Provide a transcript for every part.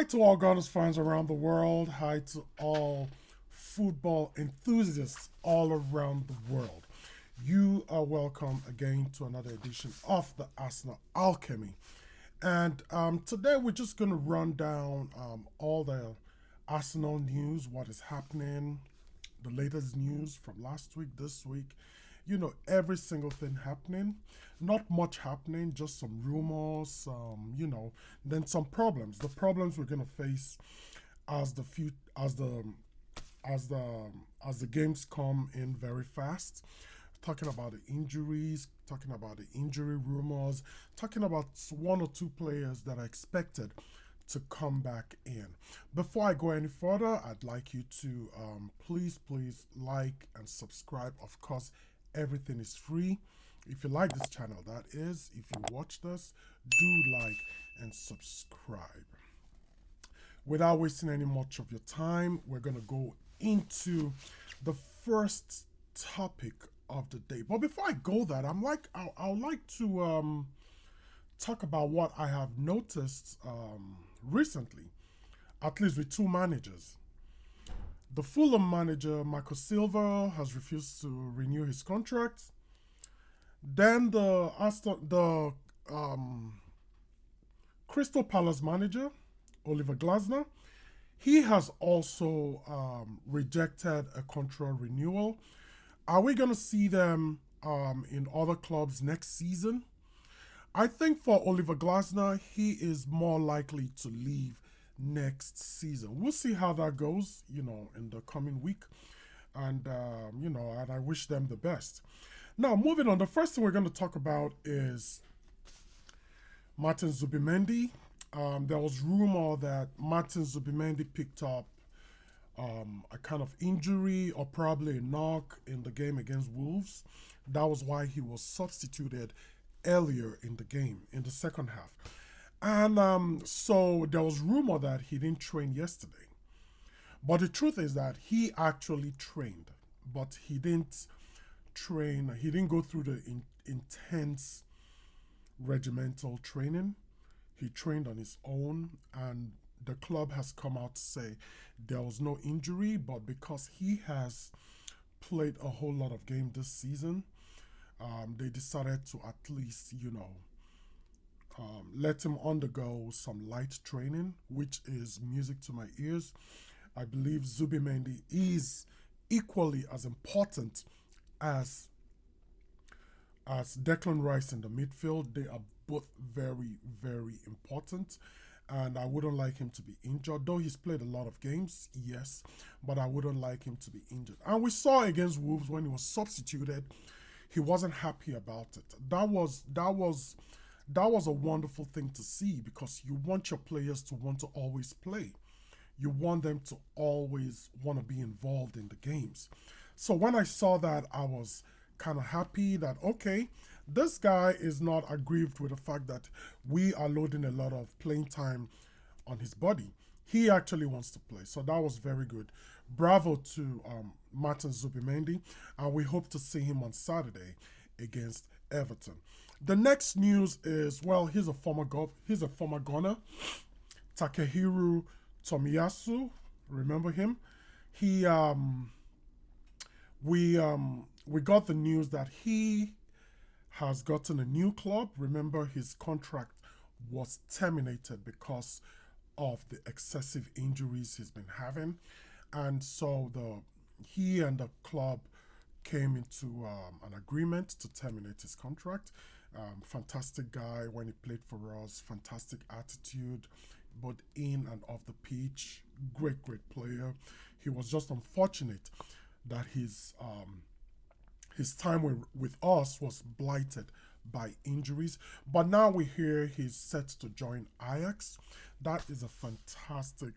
to all Gunners fans around the world. Hi to all football enthusiasts all around the world. You are welcome again to another edition of the Arsenal Alchemy. And today we're just going to run down all the Arsenal news, what is happening, the latest news from last week, this week. Every single thing happening. Not much happening, just some rumors, then some problems. The problems we're gonna face as the few as the as the games come in very fast. Talking about the injuries, talking about the injury rumors, talking about one or two players that are expected to come back in. Before I go any further, I'd like you to please like and subscribe. Of course, everything is free. If you like this channel, that is, if you watch this, do like and subscribe. Without wasting any much of your time, we're gonna go into the first topic of the day. But before I go that, I'd like to talk about what I have noticed recently, at least with two managers. The Fulham manager, Michael Silva, has refused to renew his contract. Then the Crystal Palace manager, Oliver Glasner, he has also rejected a contract renewal. Are we going to see them in other clubs next season? I think for Oliver Glasner, he is more likely to leave next season. We'll see how that goes, in the coming week. And I wish them the best. Now, moving on, the first thing we're going to talk about is Martin Zubimendi. There was rumor that Martin Zubimendi picked up a kind of injury or probably a knock in the game against Wolves. That was why he was substituted earlier in the game, in the second half. And so there was rumor that he didn't train yesterday. But the truth is that he actually trained, but he didn't go through the intense regimental training. He trained on his own, and the club has come out to say there was no injury, but because he has played a whole lot of games this season, they decided to at least, let him undergo some light training, which is music to my ears. I believe Zubimendi is equally as important as Declan Rice in the midfield. They are both very, very important. And I wouldn't like him to be injured, though he's played a lot of games, yes, but I wouldn't like him to be injured. And we saw against Wolves when he was substituted, he wasn't happy about it. That was a wonderful thing to see, because you want your players to want to always play. You want them to always want to be involved in the games. So when I saw that, I was kind of happy that, okay, this guy is not aggrieved with the fact that we are loading a lot of playing time on his body. He actually wants to play. So that was very good. Bravo to Martin Zubimendi. And we hope to see him on Saturday against Everton. The next news is, well, he's a former gunner, Takehiro Tomiyasu. Remember him? He we got the news that he has gotten a new club. Remember, his contract was terminated because of the excessive injuries he's been having, and so he and the club came into an agreement to terminate his contract. Fantastic guy when he played for us. Fantastic attitude, both in and off the pitch. Great player. He was just unfortunate that his time with us was blighted by injuries. But now we hear he's set to join Ajax. That is a fantastic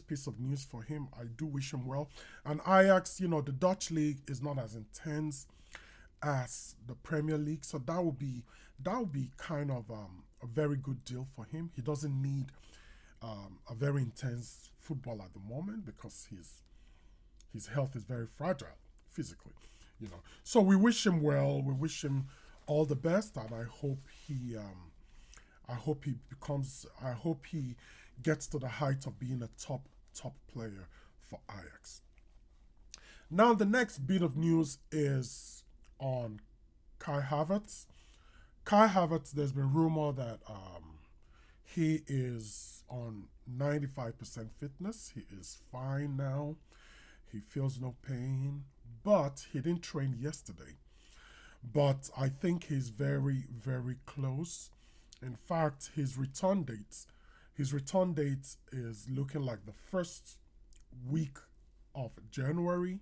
piece of news for him. I do wish him well. And Ajax, the Dutch league is not as intense as the Premier League, so that would be kind of a very good deal for him. He doesn't need a very intense football at the moment because his health is very fragile physically, So we wish him well. We wish him all the best, and I hope I hope he gets to the height of being a top player for Ajax. Now the next bit of news is on Kai Havertz. Kai Havertz, there's been rumor that he is on 95% fitness. He is fine now. He feels no pain, but he didn't train yesterday. But I think he's very close. In fact, his return date is looking like the first week of January.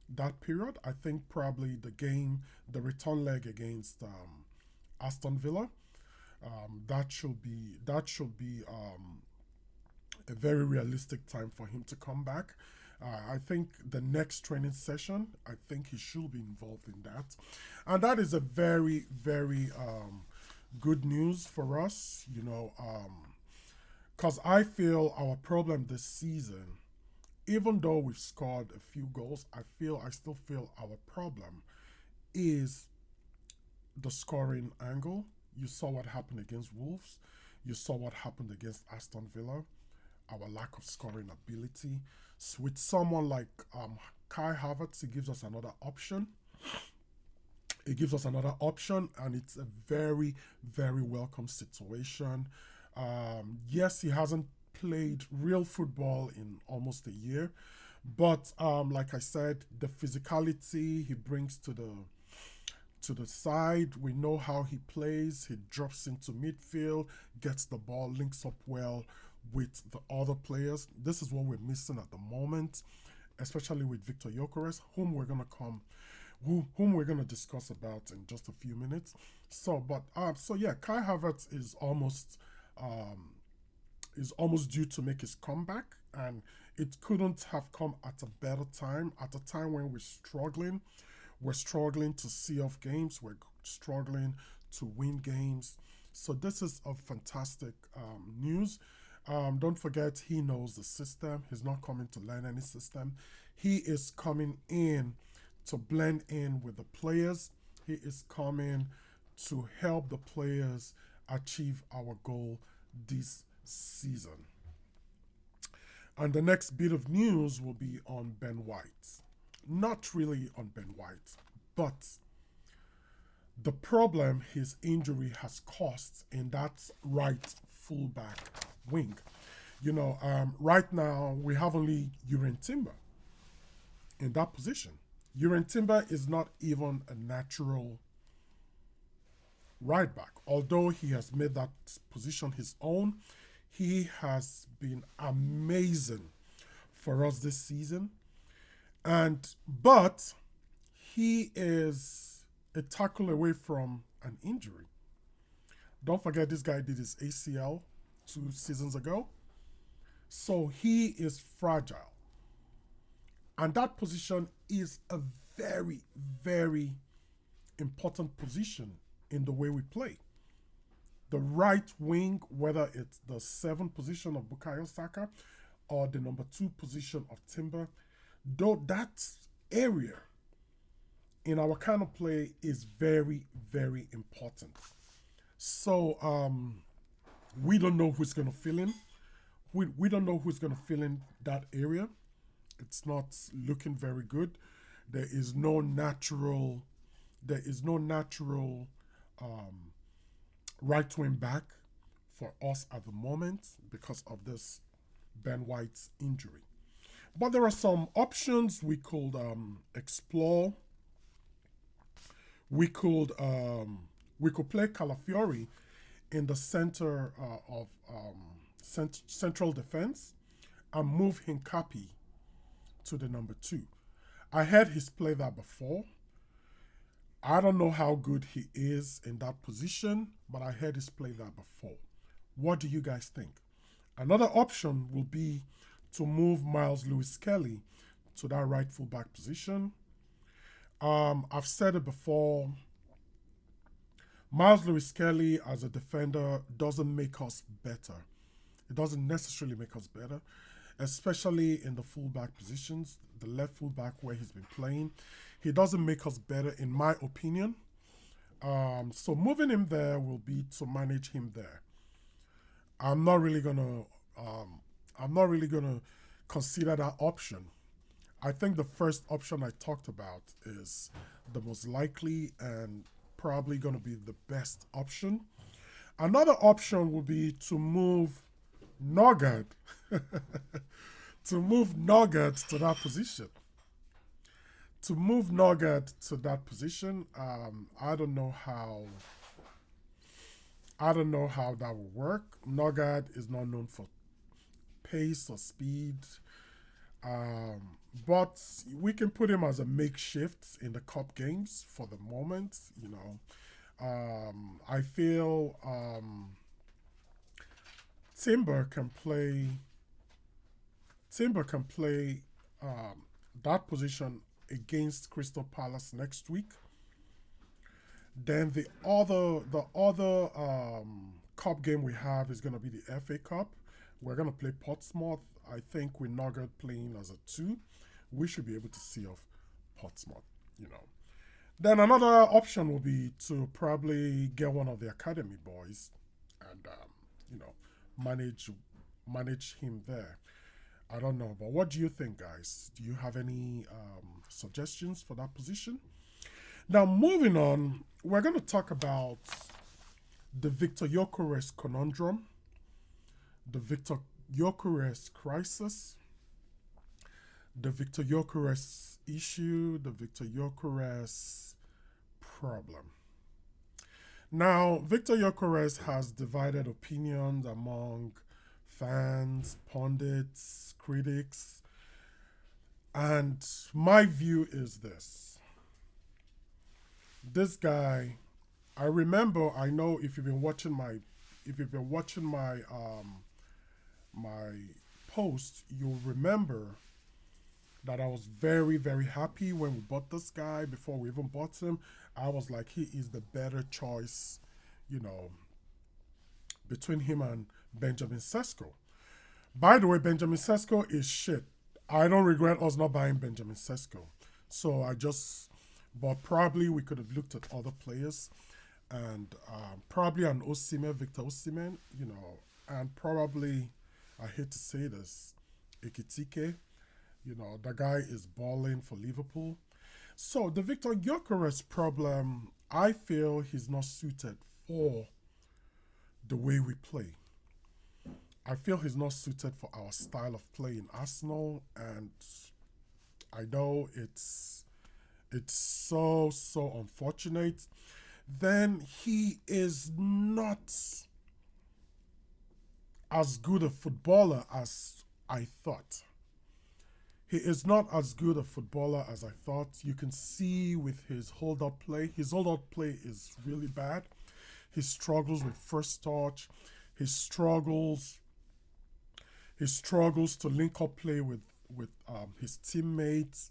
That period, I think probably the return leg against Aston Villa. That should be a very realistic time for him to come back. I think the next training session, I think he should be involved in that, and that is a very good news for us. Because I feel our problem this season, even though we've scored a few goals, I still feel our problem is the scoring angle. You saw what happened against Wolves. You saw what happened against Aston Villa. Our lack of scoring ability. So with someone like Kai Havertz, it gives us another option. It gives us another option, and it's a very welcome situation. Yes, he hasn't played real football in almost a year, but like I said, the physicality he brings to the side. We know how he plays. He drops into midfield, gets the ball, links up well with the other players. This is what we're missing at the moment, especially with Victor Gyökeres, whom we're gonna discuss about in just a few minutes. So Kai Havertz is almost due to make his comeback, and it couldn't have come at a better time. At a time when we're struggling to see off games. We're struggling to win games. So this is a fantastic news. Don't forget, he knows the system. He's not coming to learn any system. He is coming in to blend in with the players. He is coming to help the players achieve our goal this season. And the next bit of news will be on Ben White. Not really on Ben White, but the problem his injury has caused in that right fullback wing. Right now we have only Uren Timber in that position. Uren Timber is not even a natural right back. Although he has made that position his own, he has been amazing for us this season. But he is a tackle away from an injury. Don't forget, this guy did his ACL 2 seasons ago. So he is fragile. And that position is a very important position in the way we play. The right wing, whether it's the 7 position of Bukayo Saka or the number 2 position of Timber, though that area in our kind of play is very important. So we don't know who's going to fill in. We don't know who's going to fill in that area. It's not looking very good. There is no natural right wing back for us at the moment because of this Ben White's injury. But there are some options we could explore. We could play Calafiori in the center of central defense and move Hincapi to the number 2. I heard he's played that before. I don't know how good he is in that position, but I heard he's played that before. What do you guys think? Another option will be to move Miles Lewis-Kelly to that right fullback position. I've said it before. Miles Lewis-Kelly as a defender doesn't make us better. It doesn't necessarily make us better, especially in the fullback positions, the left fullback where he's been playing. He doesn't make us better, in my opinion. So moving him there will be to manage him there. I'm not really gonna I'm not really gonna consider that option. I think the first option I talked about is the most likely and probably gonna be the best option. Another option would be to move Nugget to move Nugget to that position. To move Nugget to that position, I don't know how that will work. Nugget is not known for pace or speed, but we can put him as a makeshift in the cup games for the moment. I feel Timber can play. Timber can play that position against Crystal Palace next week. Then the other cup game we have is gonna be the FA Cup. We're gonna play Portsmouth. I think with Nugget playing as a two, we should be able to see off Portsmouth. You know. Then another option will be to probably get one of the academy boys and you know manage manage him there. I don't know, but what do you think, guys? Do you have any suggestions for that position? Now, moving on, we're going to talk about the Victor Gyökeres Conundrum, the Victor Gyökeres crisis, the Victor Gyökeres issue, the Victor Gyökeres problem. Now, Victor Gyökeres has divided opinions among fans, pundits, critics, and my view is this. This guy, I know if you've been watching my post, you'll remember that I was very, very happy when we bought this guy. Before we even bought him, I was like, he is the better choice, you know, between him and Benjamin Sesko. By the way, Benjamin Sesko is shit. I don't regret us not buying Benjamin Sesko. So but probably we could have looked at other players and probably an Osimhen, Victor Osimhen, and probably, I hate to say this, Ekitike. The guy is balling for Liverpool. So the Victor Gyökeres problem, I feel he's not suited for the way we play. I feel he's not suited for our style of play in Arsenal, and I know it's so unfortunate. Then he is not as good a footballer as I thought. He is not as good a footballer as I thought. You can see with his hold up play. His hold up play is really bad. He struggles with first touch. He struggles. He struggles to link up play with his teammates.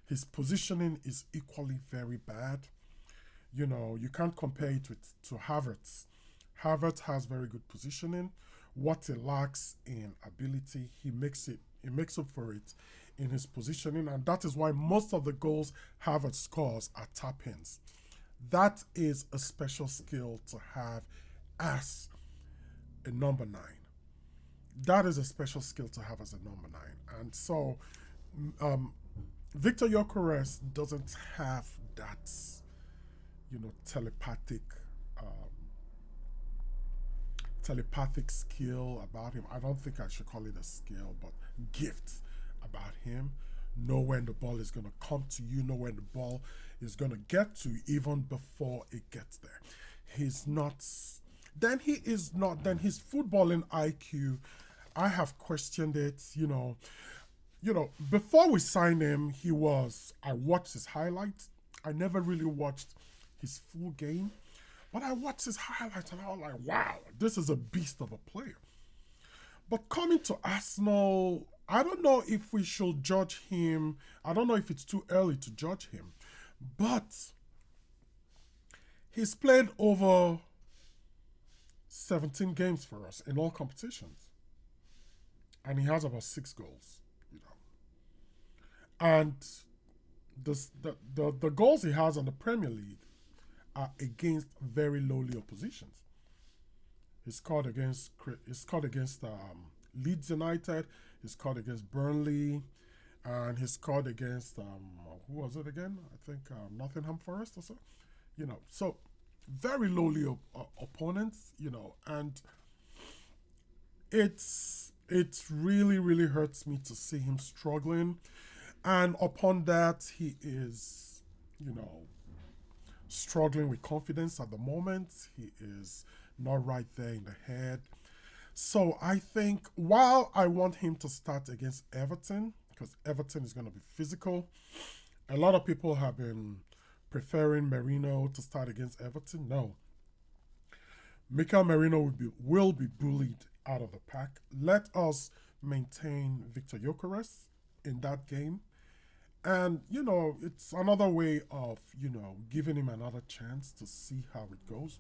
His positioning is equally very bad. You can't compare it to Havertz. Havertz has very good positioning. What he lacks in ability, he makes up for it in his positioning, and that is why most of the goals Havertz scores are tap-ins. That is a special skill to have as a number nine. That is a special skill to have as a number nine. And so um, Victor Gyökeres doesn't have that, telepathic um, telepathic skill about him. I don't think I should call it a skill, but gift about him. Know when the ball is going to come to you, know when the ball is going to get to you even before it gets there. He's not, then his footballing IQ, I have questioned it, before we signed him, I watched his highlights. I never really watched his full game, but I watched his highlights and I was like, wow, this is a beast of a player. But coming to Arsenal, I don't know if we should judge him. I don't know if it's too early to judge him. But he's played over 17 games for us in all competitions. And he has about 6 goals. And the goals he has on the Premier League are against very lowly oppositions. He scored against Leeds United. He scored against Burnley, and he scored against who was it again? I think Nottingham Forest or so. So very lowly opponents. And it's really really hurts me to see him struggling, and upon that he is you know struggling with confidence at the moment. He is not right there in the head. So I think while I want him to start against Everton, because Everton is going to be physical, a lot of people have been preferring Merino to start against Everton. No, Mikel Merino will be bullied out of the pack. Let us maintain Victor Gyökeres in that game. And, it's another way of, giving him another chance to see how it goes.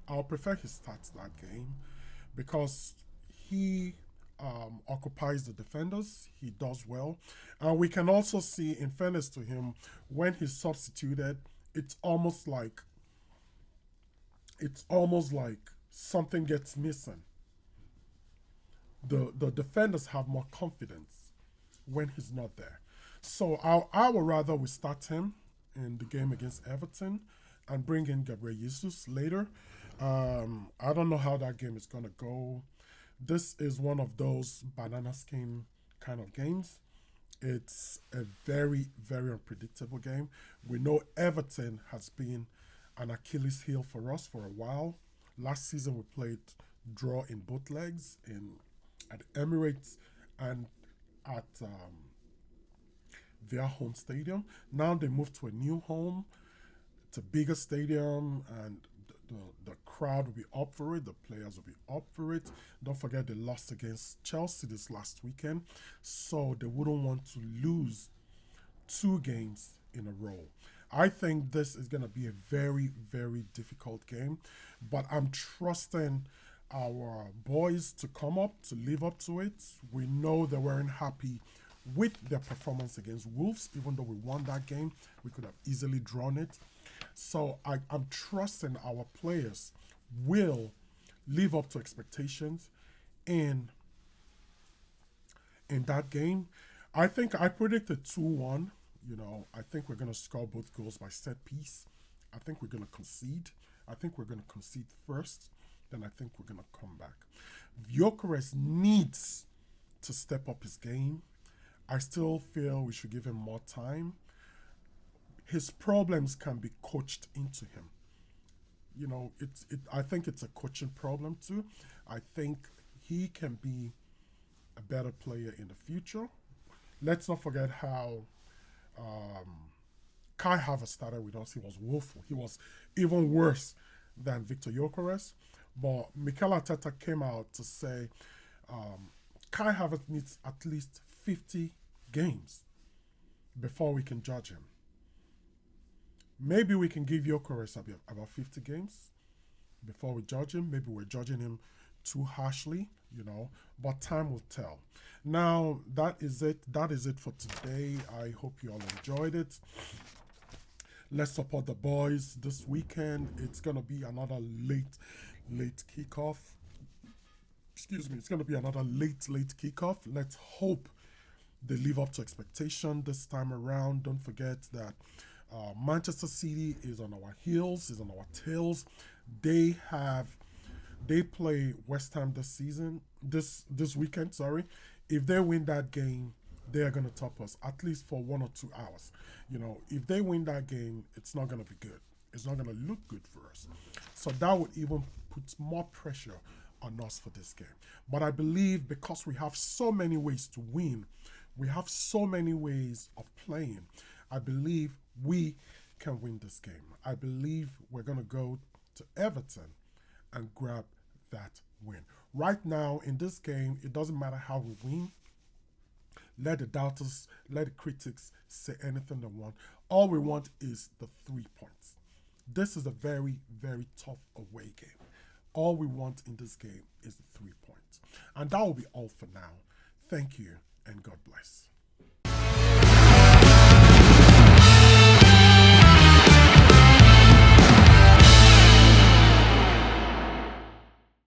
I'll prefer he starts that game because he occupies the defenders. He does well. And we can also see, in fairness to him, when he's substituted, it's almost like something gets missing. The defenders have more confidence when he's not there. So I would rather we start him in the game against Everton and bring in Gabriel Jesus later. I don't know how that game is gonna go. This is one of those banana skin kind of games. It's a very, very unpredictable game. We know Everton has been an Achilles heel for us for a while. Last season we played draw in both legs in at Emirates and at their home stadium. Now they moved to a new home. It's a bigger stadium, and the crowd will be up for it. The players will be up for it. Don't forget they lost against Chelsea this last weekend, so they wouldn't want to lose two games in a row. I think this is going to be a very, very difficult game, but I'm trusting our boys to come up, to live up to it. We know they weren't happy with their performance against Wolves, even though we won that game. We could have easily drawn it. So I'm trusting our players will live up to expectations in that game. I think I predicted 2-1. I think we're going to score both goals by set piece. I think we're going to concede. I think we're going to concede first. Then I think we're going to come back. Gyökeres needs to step up his game. I still feel we should give him more time. His problems can be coached into him. I think it's a coaching problem too. I think he can be a better player in the future. Let's not forget how Kai Havertz started with us. He was woeful. He was even worse than Victor Gyökeres. But Mikel Arteta came out to say Kai Havertz needs at least 50 games before we can judge him. Maybe we can give Gyökeres about 50 games before we judge him. Maybe we're judging him too harshly, but time will tell. Now, that is it. That is it for today. I hope you all enjoyed it. Let's support the boys this weekend. It's going to be another late kickoff. Excuse me. It's going to be another late kickoff. Let's hope they live up to expectation this time around. Don't forget that Manchester City is on our heels, is on our tails. They play West Ham this weekend. Sorry, if they win that game, they are going to top us at least for 1 or 2 hours. If they win that game, it's not going to be good. It's not going to look good for us. So that would even put more pressure on us for this game. But I believe because we have so many ways to win, we have so many ways of playing, I believe we can win this game. I believe we're going to go to Everton and grab that win. Right now, in this game, it doesn't matter how we win. Let the doubters, let the critics say anything they want. All we want is the 3 points. This is a very, very tough away game. All we want in this game is the 3 points. And that will be all for now. Thank you, and God bless.